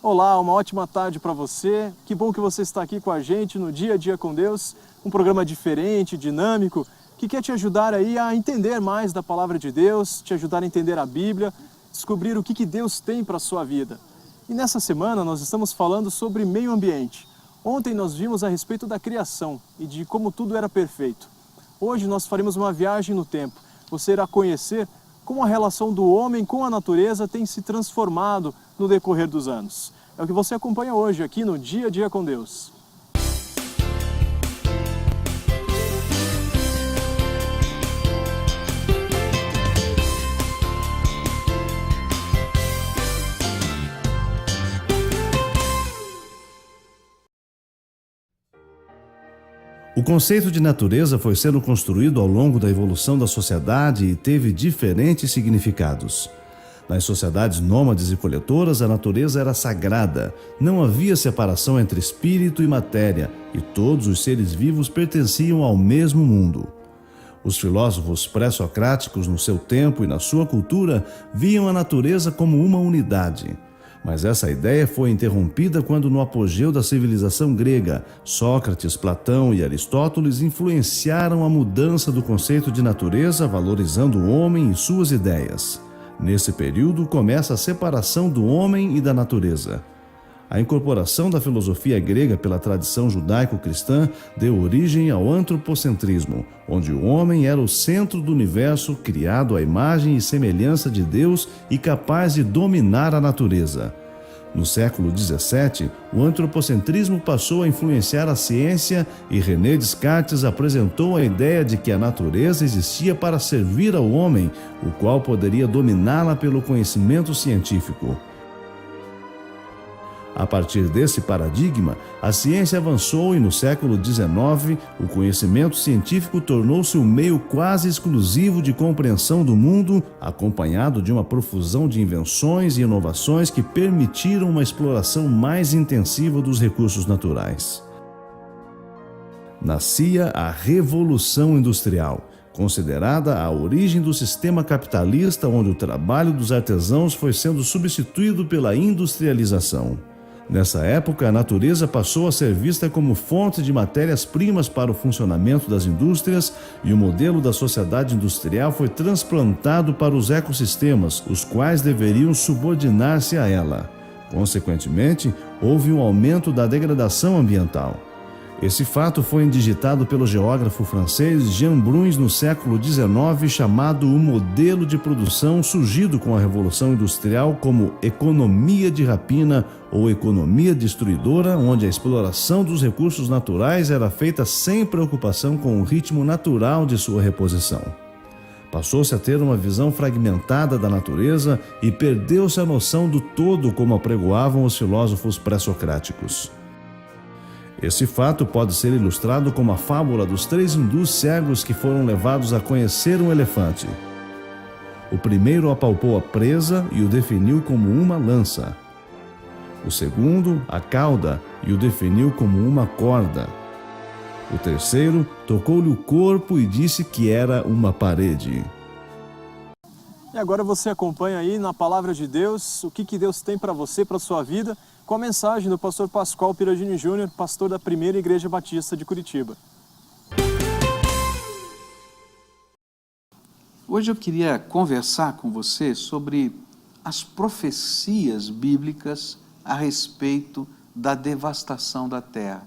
Olá, uma ótima tarde para você. Que bom que você está aqui com a gente no Dia a Dia com Deus, um programa diferente, dinâmico, que quer te ajudar aí a entender mais da Palavra de Deus, te ajudar a entender a Bíblia, descobrir o que Deus tem para a sua vida. E nessa semana nós estamos falando sobre meio ambiente. Ontem nós vimos a respeito da criação e de como tudo era perfeito. Hoje nós faremos uma viagem no tempo. Você irá conhecer como a relação do homem com a natureza tem se transformado no decorrer dos anos. É o que você acompanha hoje aqui no Dia a Dia com Deus. O conceito de natureza foi sendo construído ao longo da evolução da sociedade e teve diferentes significados. Nas sociedades nômades e coletoras, a natureza era sagrada. Não havia separação entre espírito e matéria, e todos os seres vivos pertenciam ao mesmo mundo. Os filósofos pré-socráticos, no seu tempo e na sua cultura, viam a natureza como uma unidade. Mas essa ideia foi interrompida quando, no apogeu da civilização grega, Sócrates, Platão e Aristóteles influenciaram a mudança do conceito de natureza, valorizando o homem e suas ideias. Nesse período, começa a separação do homem e da natureza. A incorporação da filosofia grega pela tradição judaico-cristã deu origem ao antropocentrismo, onde o homem era o centro do universo, criado à imagem e semelhança de Deus e capaz de dominar a natureza. No século XVII, o antropocentrismo passou a influenciar a ciência e René Descartes apresentou a ideia de que a natureza existia para servir ao homem, o qual poderia dominá-la pelo conhecimento científico. A partir desse paradigma, a ciência avançou e no século XIX, o conhecimento científico tornou-se um meio quase exclusivo de compreensão do mundo, acompanhado de uma profusão de invenções e inovações que permitiram uma exploração mais intensiva dos recursos naturais. Nascia a Revolução Industrial, considerada a origem do sistema capitalista, onde o trabalho dos artesãos foi sendo substituído pela industrialização. Nessa época, a natureza passou a ser vista como fonte de matérias-primas para o funcionamento das indústrias e o modelo da sociedade industrial foi transplantado para os ecossistemas, os quais deveriam subordinar-se a ela. Consequentemente, houve um aumento da degradação ambiental. Esse fato foi indigitado pelo geógrafo francês Jean Bruns no século XIX, chamado o modelo de produção surgido com a Revolução Industrial como economia de rapina ou economia destruidora, onde a exploração dos recursos naturais era feita sem preocupação com o ritmo natural de sua reposição. Passou-se a ter uma visão fragmentada da natureza e perdeu-se a noção do todo, como apregoavam os filósofos pré-socráticos. Esse fato pode ser ilustrado como a fábula dos 3 hindus cegos que foram levados a conhecer um elefante. O primeiro apalpou a presa e o definiu como uma lança. O segundo, a cauda, e o definiu como uma corda. O terceiro, tocou-lhe o corpo e disse que era uma parede. E agora você acompanha aí na Palavra de Deus o que Deus tem para você, para a sua vida, com a mensagem do pastor Pascoal Piragini Júnior, pastor da Primeira Igreja Batista de Curitiba. Hoje eu queria conversar com você sobre as profecias bíblicas a respeito da devastação da terra.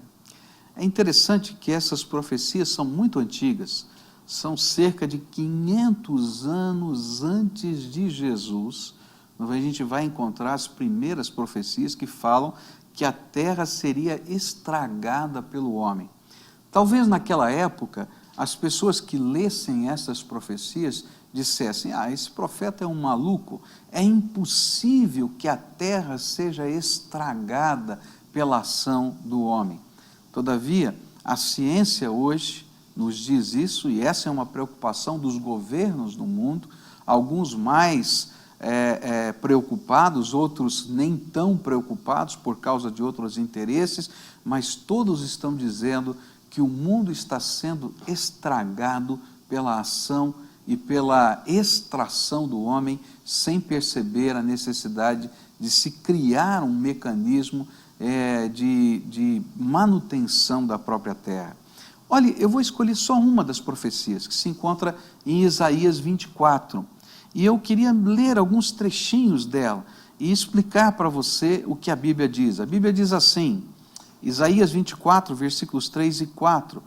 É interessante que essas profecias são muito antigas, são cerca de 500 anos antes de Jesus. A gente vai encontrar as primeiras profecias que falam que a terra seria estragada pelo homem. Talvez naquela época, as pessoas que lessem essas profecias dissessem: esse profeta é um maluco, é impossível que a terra seja estragada pela ação do homem. Todavia, a ciência hoje nos diz isso, e essa é uma preocupação dos governos do mundo, alguns mais preocupados, outros nem tão preocupados por causa de outros interesses, mas todos estão dizendo que o mundo está sendo estragado pela ação e pela extração do homem, sem perceber a necessidade de se criar um mecanismo de manutenção da própria terra. Olha, eu vou escolher só uma das profecias, que se encontra em Isaías 24, e eu queria ler alguns trechinhos dela e explicar para você o que a Bíblia diz. A Bíblia diz assim, Isaías 24, versículos 3 e 4,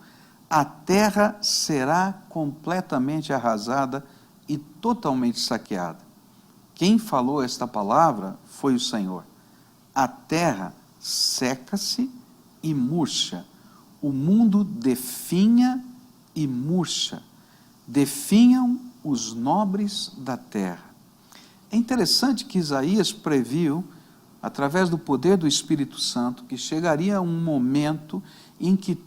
a terra será completamente arrasada e totalmente saqueada. Quem falou esta palavra foi o Senhor. A terra seca-se e murcha, o mundo definha e murcha, definham os nobres da terra. É interessante que Isaías previu, através do poder do Espírito Santo, que chegaria um momento em que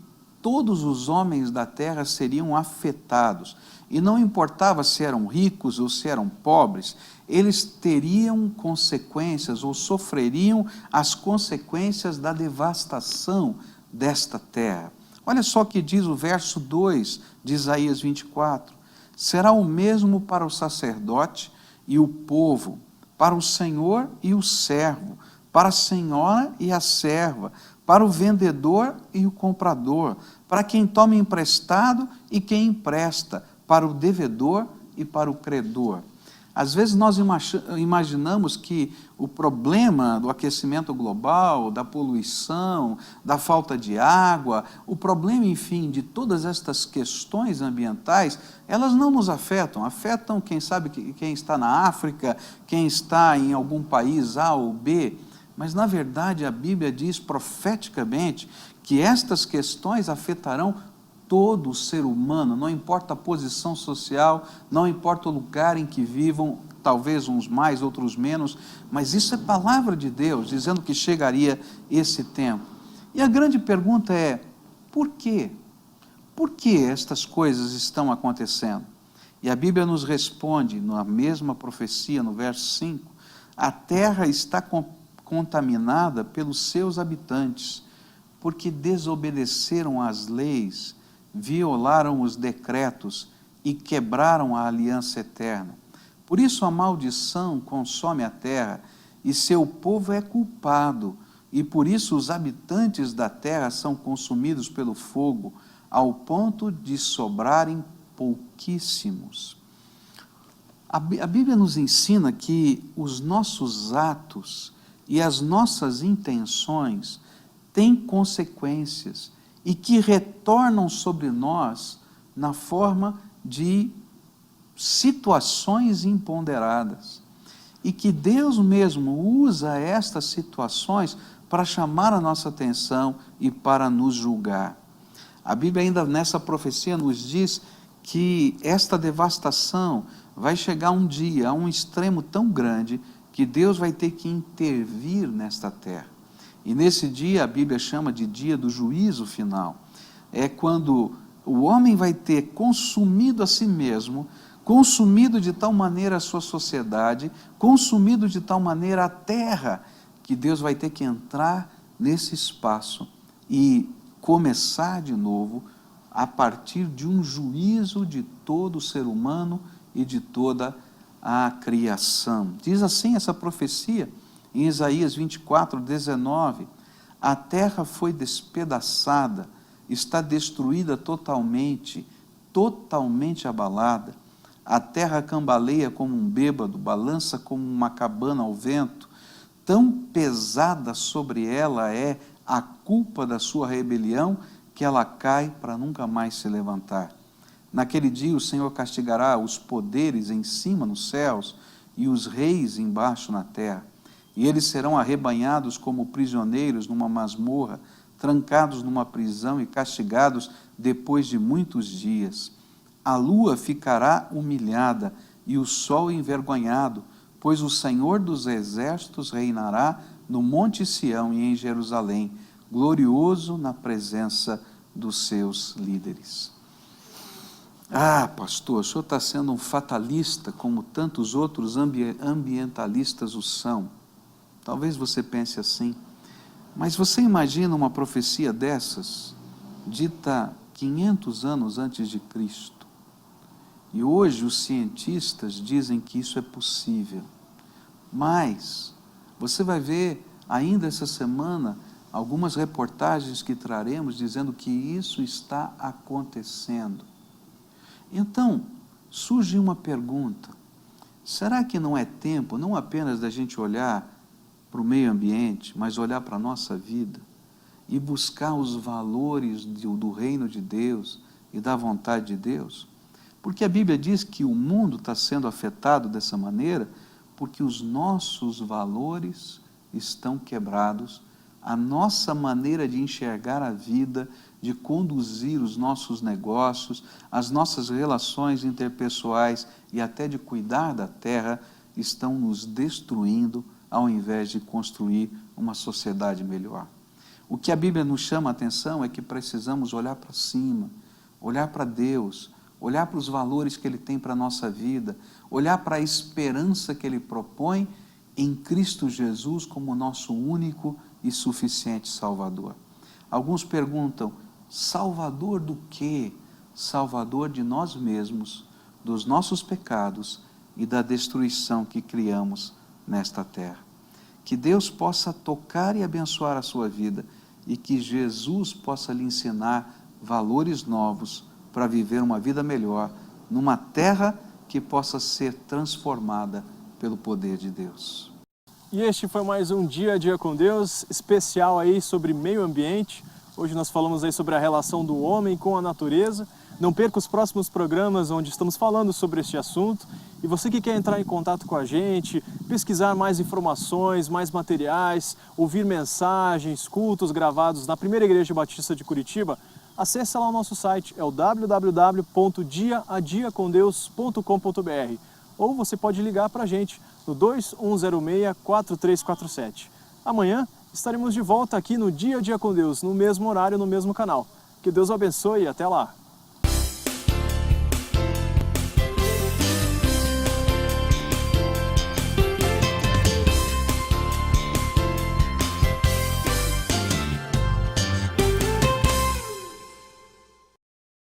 todos os homens da terra seriam afetados, e não importava se eram ricos ou se eram pobres, eles teriam consequências ou sofreriam as consequências da devastação desta terra. Olha só o que diz o verso 2 de Isaías 24, será o mesmo para o sacerdote e o povo, para o senhor e o servo, para a senhora e a serva, para o vendedor e o comprador, para quem toma emprestado e quem empresta, para o devedor e para o credor. Às vezes nós imaginamos que o problema do aquecimento global, da poluição, da falta de água, o problema, enfim, de todas estas questões ambientais, elas não nos afetam. Afetam, quem sabe, quem está na África, quem está em algum país A ou B, mas na verdade a Bíblia diz profeticamente que estas questões afetarão todo o ser humano, não importa a posição social, não importa o lugar em que vivam, talvez uns mais, outros menos, mas isso é palavra de Deus, dizendo que chegaria esse tempo. E a grande pergunta é, por quê? Por que estas coisas estão acontecendo? E a Bíblia nos responde, na mesma profecia, no verso 5, a terra está contaminada pelos seus habitantes, porque desobedeceram às leis, violaram os decretos e quebraram a aliança eterna. Por isso a maldição consome a terra e seu povo é culpado, e por isso os habitantes da terra são consumidos pelo fogo, ao ponto de sobrarem pouquíssimos. A Bíblia nos ensina que os nossos atos e as nossas intenções têm consequências e que retornam sobre nós na forma de situações imponderadas. E que Deus mesmo usa estas situações para chamar a nossa atenção e para nos julgar. A Bíblia ainda nessa profecia nos diz que esta devastação vai chegar um dia a um extremo tão grande que Deus vai ter que intervir nesta terra. E nesse dia a Bíblia chama de dia do juízo final. É quando o homem vai ter consumido a si mesmo, consumido de tal maneira a sua sociedade, consumido de tal maneira a terra, que Deus vai ter que entrar nesse espaço e começar de novo a partir de um juízo de todo o ser humano e de toda a criação. Diz assim essa profecia em Isaías 24, 19, a terra foi despedaçada, está destruída totalmente, totalmente abalada, a terra cambaleia como um bêbado, balança como uma cabana ao vento, tão pesada sobre ela é a culpa da sua rebelião, que ela cai para nunca mais se levantar. Naquele dia o Senhor castigará os poderes em cima nos céus e os reis embaixo na terra. E eles serão arrebanhados como prisioneiros numa masmorra, trancados numa prisão e castigados depois de muitos dias. A lua ficará humilhada e o sol envergonhado, pois o Senhor dos exércitos reinará no Monte Sião e em Jerusalém, glorioso na presença dos seus líderes. Ah, pastor, o senhor está sendo um fatalista, como tantos outros ambientalistas o são. Talvez você pense assim, mas você imagina uma profecia dessas, dita 500 anos antes de Cristo, e hoje os cientistas dizem que isso é possível, mas Você vai ver ainda essa semana algumas reportagens que traremos dizendo que isso está acontecendo. Então, surge uma pergunta: será que não é tempo, não apenas da gente olhar para o meio ambiente, mas olhar para a nossa vida e buscar os valores do reino de Deus e da vontade de Deus? Porque a Bíblia diz que o mundo está sendo afetado dessa maneira porque os nossos valores estão quebrados, a nossa maneira de enxergar a vida, de conduzir os nossos negócios, as nossas relações interpessoais e até de cuidar da terra estão nos destruindo ao invés de construir uma sociedade melhor. O que a Bíblia nos chama a atenção é que precisamos olhar para cima, olhar para Deus, olhar para os valores que Ele tem para a nossa vida, olhar para a esperança que Ele propõe em Cristo Jesus como nosso único e suficiente Salvador. Alguns perguntam: Salvador do quê? Salvador de nós mesmos, dos nossos pecados e da destruição que criamos nesta terra. Que Deus possa tocar e abençoar a sua vida e que Jesus possa lhe ensinar valores novos para viver uma vida melhor numa terra que possa ser transformada pelo poder de Deus. E este foi mais um Dia a Dia com Deus, especial aí sobre meio ambiente. Hoje nós falamos aí sobre a relação do homem com a natureza. Não perca os próximos programas onde estamos falando sobre este assunto. E você que quer entrar em contato com a gente, pesquisar mais informações, mais materiais, ouvir mensagens, cultos gravados na Primeira Igreja Batista de Curitiba, acesse lá o nosso site, é o www.diaadiacondeus.com.br, ou você pode ligar para a gente no 2106-4347. Amanhã estaremos de volta aqui no Dia a Dia com Deus, no mesmo horário, no mesmo canal. Que Deus o abençoe e até lá!